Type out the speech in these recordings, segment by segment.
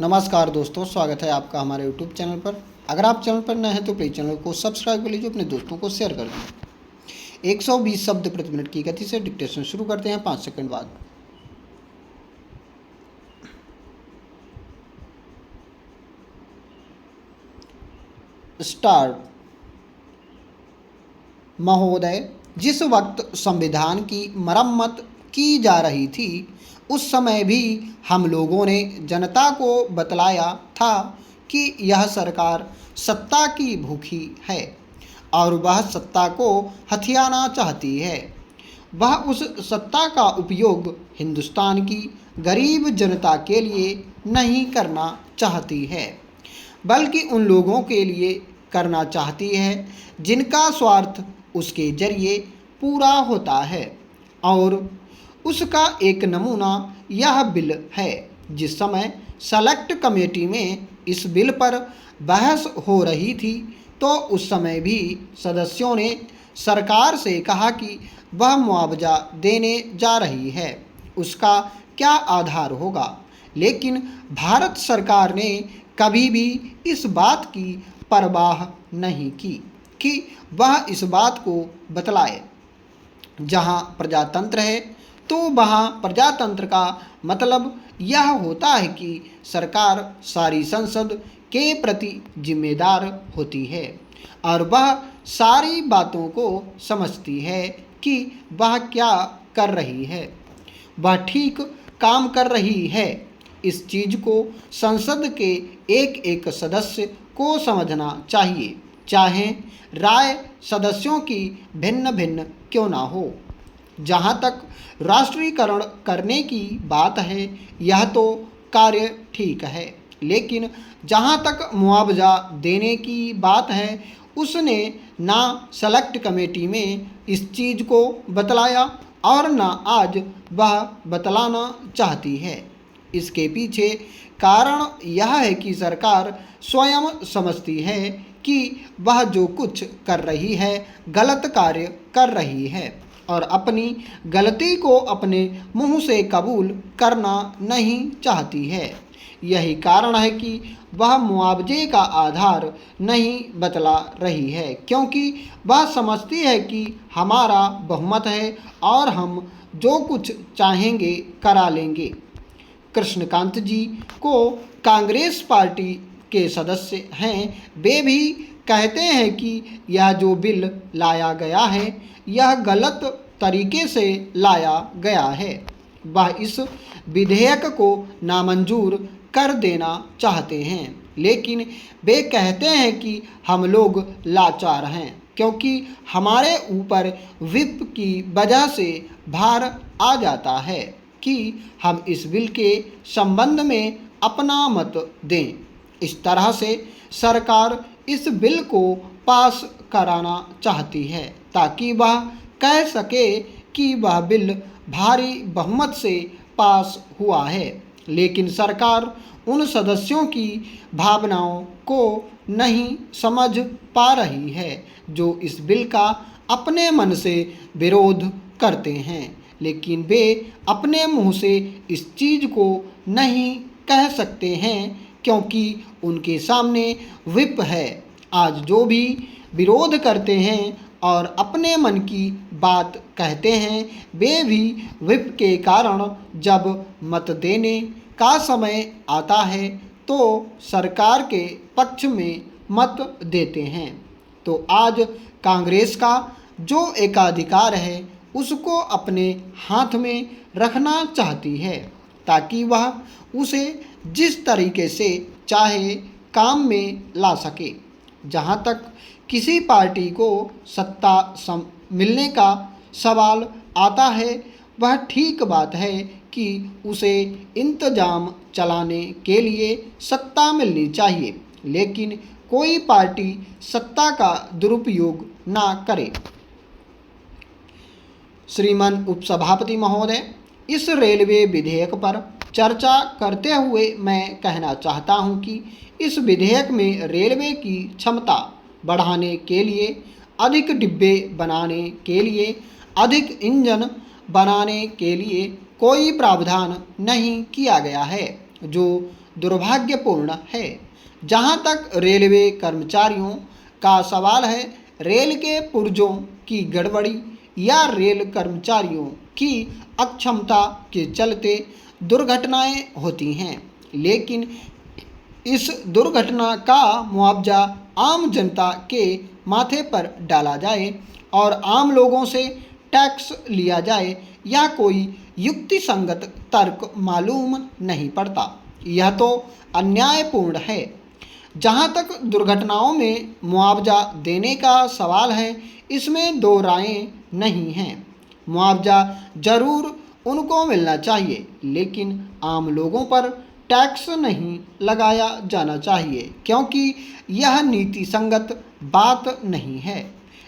नमस्कार दोस्तों, स्वागत है आपका हमारे YouTube चैनल पर। अगर आप चैनल पर नए हैं तो प्लीज़ चैनल को सब्सक्राइब कर लीजिए, अपने दोस्तों को शेयर कर दीजिए। 120 शब्द प्रति मिनट की गति से डिक्टेशन शुरू करते हैं 5 सेकंड बाद। स्टार्ट। महोदय, जिस वक्त संविधान की मरम्मत की जा रही थी उस समय भी हम लोगों ने जनता को बतलाया था कि यह सरकार सत्ता की भूखी है और वह सत्ता को हथियाना चाहती है। वह उस सत्ता का उपयोग हिंदुस्तान की गरीब जनता के लिए नहीं करना चाहती है, बल्कि उन लोगों के लिए करना चाहती है जिनका स्वार्थ उसके जरिए पूरा होता है। और उसका एक नमूना यह बिल है। जिस समय सेलेक्ट कमेटी में इस बिल पर बहस हो रही थी तो उस समय भी सदस्यों ने सरकार से कहा कि वह मुआवजा देने जा रही है, उसका क्या आधार होगा। लेकिन भारत सरकार ने कभी भी इस बात की परवाह नहीं की कि वह इस बात को बतलाए। जहाँ प्रजातंत्र है तो वहाँ प्रजातंत्र का मतलब यह होता है कि सरकार सारी संसद के प्रति जिम्मेदार होती है और वह सारी बातों को समझती है कि वह क्या कर रही है, वह ठीक काम कर रही है। इस चीज़ को संसद के एक एक सदस्य को समझना चाहिए, चाहे राय सदस्यों की भिन्न भिन्न क्यों ना हो। जहाँ तक राष्ट्रीयकरण करने की बात है यह तो कार्य ठीक है, लेकिन जहाँ तक मुआवजा देने की बात है उसने ना सेलेक्ट कमेटी में इस चीज़ को बतलाया और ना आज वह बतलाना चाहती है। इसके पीछे कारण यह है कि सरकार स्वयं समझती है कि वह जो कुछ कर रही है गलत कार्य कर रही है और अपनी गलती को अपने मुंह से कबूल करना नहीं चाहती है। यही कारण है कि वह मुआवजे का आधार नहीं बतला रही है, क्योंकि वह समझती है कि हमारा बहुमत है और हम जो कुछ चाहेंगे करा लेंगे। कृष्णकांत जी को कांग्रेस पार्टी के सदस्य हैं, वे भी कहते हैं कि यह जो बिल लाया गया है यह गलत तरीके से लाया गया है। वह इस विधेयक को नामंजूर कर देना चाहते हैं, लेकिन वे कहते हैं कि हम लोग लाचार हैं क्योंकि हमारे ऊपर विप की वजह से भार आ जाता है कि हम इस बिल के संबंध में अपना मत दें। इस तरह से सरकार इस बिल को पास कराना चाहती है ताकि वह कह सके कि वह बिल भारी बहुमत से पास हुआ है। लेकिन सरकार उन सदस्यों की भावनाओं को नहीं समझ पा रही है जो इस बिल का अपने मन से विरोध करते हैं, लेकिन वे अपने मुंह से इस चीज़ को नहीं कह सकते हैं क्योंकि उनके सामने विप है। आज जो भी विरोध करते हैं और अपने मन की बात कहते हैं वे भी विप के कारण जब मत देने का समय आता है तो सरकार के पक्ष में मत देते हैं। तो आज कांग्रेस का जो एकाधिकार है उसको अपने हाथ में रखना चाहती है ताकि वह उसे जिस तरीके से चाहे काम में ला सके। जहाँ तक किसी पार्टी को सत्ता मिलने का सवाल आता है वह ठीक बात है कि उसे इंतजाम चलाने के लिए सत्ता मिलनी चाहिए, लेकिन कोई पार्टी सत्ता का दुरुपयोग ना करे। श्रीमान उपसभापति महोदय, इस रेलवे विधेयक पर चर्चा करते हुए मैं कहना चाहता हूं कि इस विधेयक में रेलवे की क्षमता बढ़ाने के लिए, अधिक डिब्बे बनाने के लिए, अधिक इंजन बनाने के लिए कोई प्रावधान नहीं किया गया है। जो दुर्भाग्यपूर्ण है। जहाँ तक रेलवे कर्मचारियों का सवाल है, रेल के पुर्जों की गड़बड़ी या रेल कर्मचारियों की अक्षमता के चलते दुर्घटनाएं होती हैं, लेकिन इस दुर्घटना का मुआवजा आम जनता के माथे पर डाला जाए और आम लोगों से टैक्स लिया जाए, यह कोई युक्तिसंगत तर्क मालूम नहीं पड़ता। यह तो अन्यायपूर्ण है। जहाँ तक दुर्घटनाओं में मुआवजा देने का सवाल है, इसमें दो राहें नहीं हैं। मुआवजा जरूर उनको मिलना चाहिए, लेकिन आम लोगों पर टैक्स नहीं लगाया जाना चाहिए, क्योंकि यह नीति संगत बात नहीं है।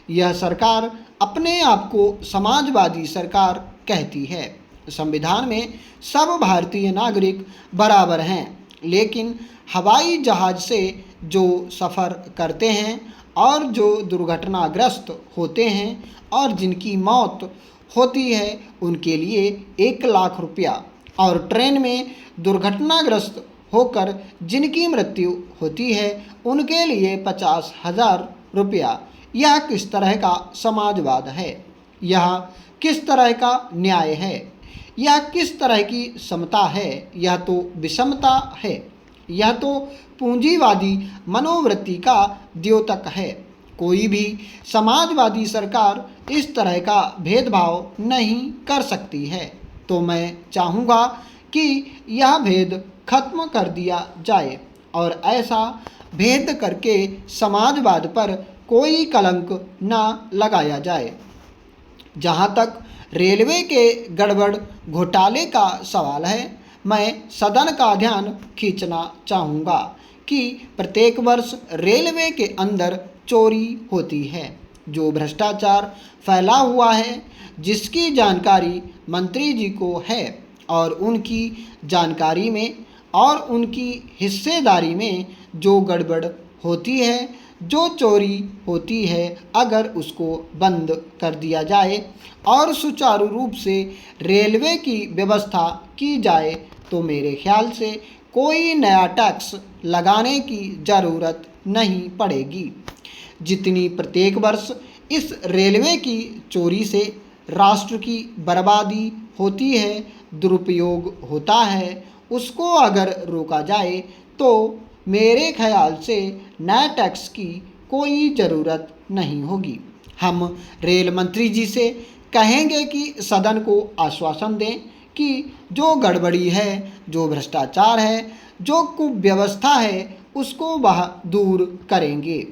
यह सरकार अपने आप को समाजवादी सरकार कहती है। संविधान में सब भारतीय नागरिक बराबर हैं, लेकिन हवाई जहाज़ से जो सफ़र करते हैं और जो दुर्घटनाग्रस्त होते हैं और जिनकी मौत होती है, उनके लिए 1 लाख रुपया, और ट्रेन में दुर्घटनाग्रस्त होकर जिनकी मृत्यु होती है, उनके लिए 50,000 रुपया। यह किस तरह का समाजवाद है? यह किस तरह का न्याय है? यह किस तरह की समता है? यह तो विषमता है। यह तो पूंजीवादी मनोवृत्ति का द्योतक है। कोई भी समाजवादी सरकार इस तरह का भेदभाव नहीं कर सकती है। तो मैं चाहूँगा कि यह भेद खत्म कर दिया जाए और ऐसा भेद करके समाजवाद पर कोई कलंक न लगाया जाए। जहाँ तक रेलवे के गड़बड़ घोटाले का सवाल है, मैं सदन का ध्यान खींचना चाहूँगा कि प्रत्येक वर्ष रेलवे के अंदर चोरी होती है। जो भ्रष्टाचार फैला हुआ है, जिसकी जानकारी मंत्री जी को है, और उनकी जानकारी में और उनकी हिस्सेदारी में जो गड़बड़ होती है, जो चोरी होती है, अगर उसको बंद कर दिया जाए और सुचारू रूप से रेलवे की व्यवस्था की जाए, तो मेरे ख्याल से कोई नया टैक्स लगाने की ज़रूरत नहीं पड़ेगी। जितनी प्रत्येक वर्ष इस रेलवे की चोरी से राष्ट्र की बर्बादी होती है, दुरुपयोग होता है, उसको अगर रोका जाए तो मेरे ख्याल से नए टैक्स की कोई ज़रूरत नहीं होगी। हम रेल मंत्री जी से कहेंगे कि सदन को आश्वासन दें कि जो गड़बड़ी है, जो भ्रष्टाचार है, जो कुव्यवस्था है, उसको वह दूर करेंगे।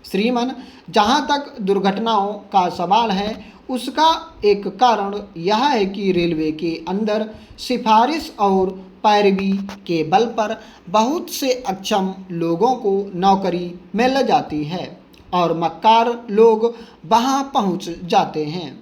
श्रीमान, जहाँ तक दुर्घटनाओं का सवाल है, उसका एक कारण यह है कि रेलवे के अंदर सिफारिश और पैरवी के बल पर बहुत से अक्षम लोगों को नौकरी मिल जाती है और मक्कार लोग वहां पहुंच जाते हैं,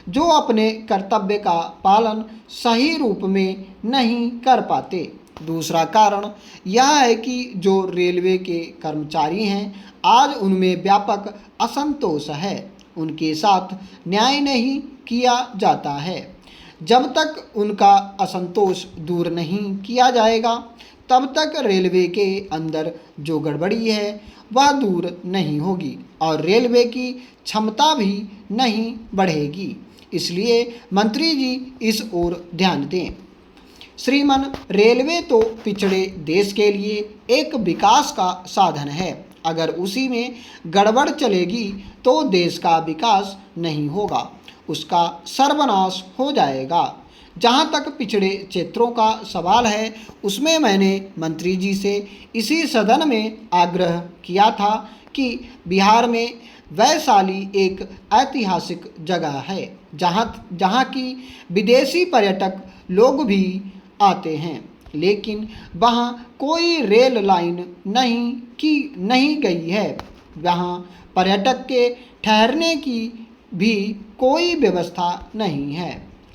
जो अपने कर्तव्य का पालन सही रूप में नहीं कर पाते। दूसरा कारण यह है कि जो रेलवे के कर्मचारी हैं, आज उनमें व्यापक असंतोष है। उनके साथ न्याय नहीं किया जाता है। जब तक उनका असंतोष दूर नहीं किया जाएगा, तब तक रेलवे के अंदर जो गड़बड़ी है वह दूर नहीं होगी और रेलवे की क्षमता भी नहीं बढ़ेगी। इसलिए मंत्री जी इस ओर ध्यान दें। श्रीमान, रेलवे तो पिछड़े देश के लिए एक विकास का साधन है। अगर उसी में गड़बड़ चलेगी तो देश का विकास नहीं होगा, उसका सर्वनाश हो जाएगा। जहाँ तक पिछड़े क्षेत्रों का सवाल है, उसमें मैंने मंत्री जी से इसी सदन में आग्रह किया था कि बिहार में वैशाली एक ऐतिहासिक जगह है, जहाँ की विदेशी पर्यटक लोग भी आते हैं, लेकिन वहाँ कोई रेल लाइन नहीं गई है। वहाँ पर्यटक के ठहरने की भी कोई व्यवस्था नहीं है।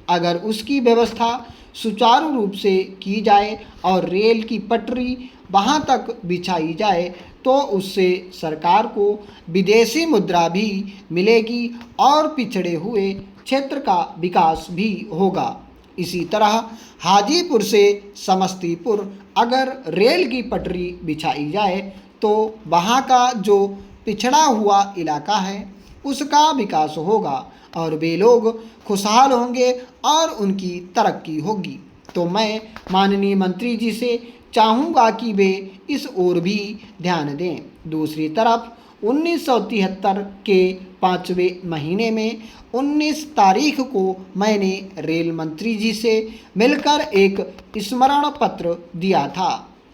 अगर उसकी व्यवस्था सुचारू रूप से की जाए और रेल की पटरी वहाँ तक बिछाई जाए, तो उससे सरकार को विदेशी मुद्रा भी मिलेगी और पिछड़े हुए क्षेत्र का विकास भी होगा। इसी तरह हाजीपुर से समस्तीपुर अगर रेल की पटरी बिछाई जाए तो वहाँ का जो पिछड़ा हुआ इलाका है उसका विकास होगा और वे लोग खुशहाल होंगे और उनकी तरक्की होगी। तो मैं माननीय मंत्री जी से चाहूँगा कि वे इस ओर भी ध्यान दें। दूसरी तरफ 1973 के 5वें महीने में 19 तारीख को मैंने रेल मंत्री जी से मिलकर एक स्मरण पत्र दिया था।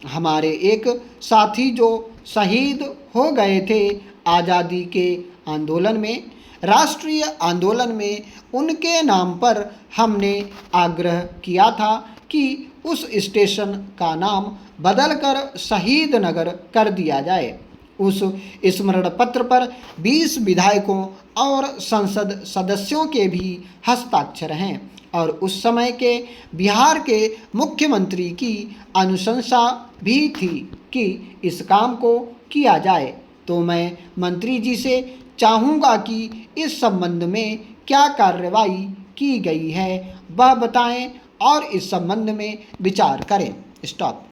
हमारे एक साथी जो शहीद हो गए थे आज़ादी के आंदोलन में, राष्ट्रीय आंदोलन में, उनके नाम पर हमने आग्रह किया था कि उस स्टेशन का नाम बदलकर शहीद नगर कर दिया जाए। उस स्मरण पत्र पर 20 विधायकों और संसद सदस्यों के भी हस्ताक्षर हैं और उस समय के बिहार के मुख्यमंत्री की अनुशंसा भी थी कि इस काम को किया जाए। तो मैं मंत्री जी से चाहूँगा कि इस संबंध में क्या कार्रवाई की गई है वह बताएं और इस संबंध में विचार करें। स्टॉप।